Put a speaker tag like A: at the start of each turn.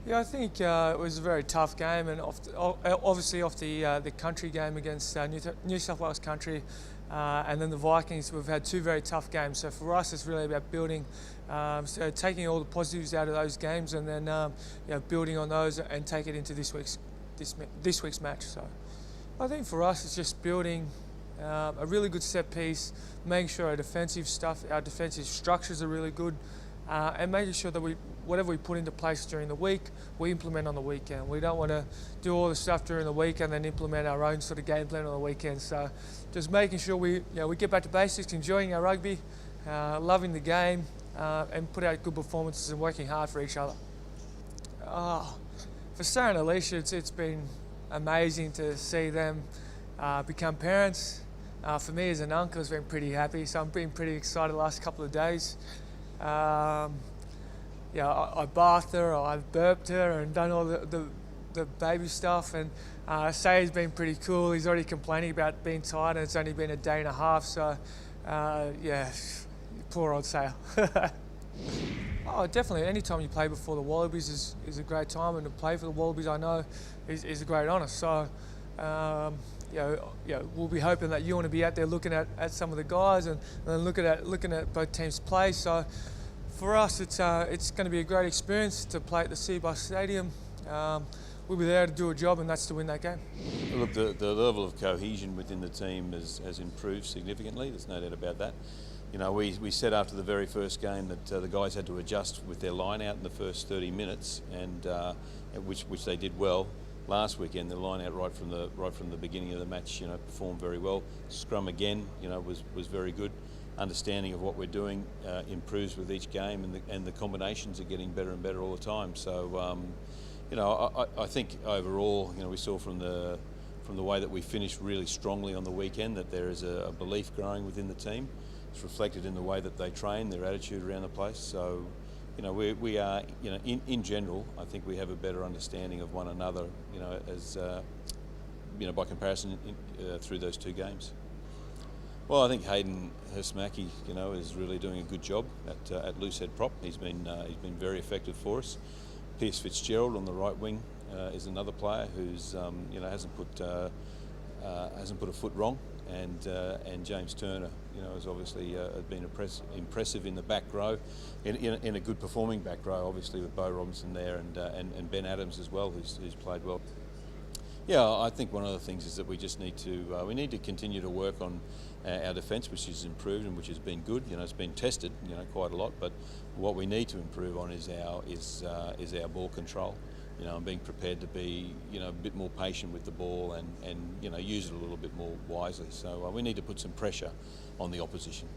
A: Yeah, I think it was a very tough game, and obviously off the country game against New South Wales Country, and then the Vikings. We've had two very tough games. So for us, it's really about building, so taking all the positives out of those games, and then building on those and take it into this week's match. So I think for us, it's just building a really good set piece, making sure our defensive structures are really good. And making sure that whatever we put into place during the week, we implement on the weekend. We don't want to do all the stuff during the week and then implement our own sort of game plan on the weekend. So just making sure we get back to basics, enjoying our rugby, loving the game, and put out good performances and working hard for each other. For Sarah and Alicia, it's been amazing to see them become parents. For me as an uncle, it's been pretty happy. So I've been pretty excited the last couple of days. I bathed her, I've burped her and done all the baby stuff, and Say's been pretty cool. He's already complaining about being tired, and it's only been a day and a half, so poor old Say. Oh, definitely. Any time you play before the Wallabies is a great time, and to play for the Wallabies, I know, is a great honour. So, we'll be hoping that you want to be out there looking at some of the guys and looking at both teams play. So, for us, it's going to be a great experience to play at the Cbus Stadium. We'll be there to do a job, and that's to win that game.
B: Look, the level of cohesion within the team has improved significantly. There's no doubt about that. You know, we said after the very first game that the guys had to adjust with their line out in the first 30 minutes, and which they did well. Last weekend, the line out right from the beginning of the match, performed very well. Scrum again, was very good. Understanding of what we're doing improves with each game, and the combinations are getting better and better all the time. So, I think overall, we saw from the way that we finished really strongly on the weekend that there is a belief growing within the team. It's reflected in the way that they train, their attitude around the place. So, we are, in general, I think we have a better understanding of one another, as by comparison through those two games. Well, I think Hayden Hurstmackie, is really doing a good job at loosehead prop. He's been very effective for us. Pierce Fitzgerald on the right wing is another player who's hasn't put a foot wrong, and James Turner, has obviously been impressive in the back row, in a good performing back row, obviously with Bo Robinson there and Ben Adams as well, who's played well. Yeah, I think one of the things is that we just need to continue to work on our defence, which has improved and which has been good. It's been tested, quite a lot. But what we need to improve on is our ball control. And being prepared to be, a bit more patient with the ball and use it a little bit more wisely. So we need to put some pressure on the opposition.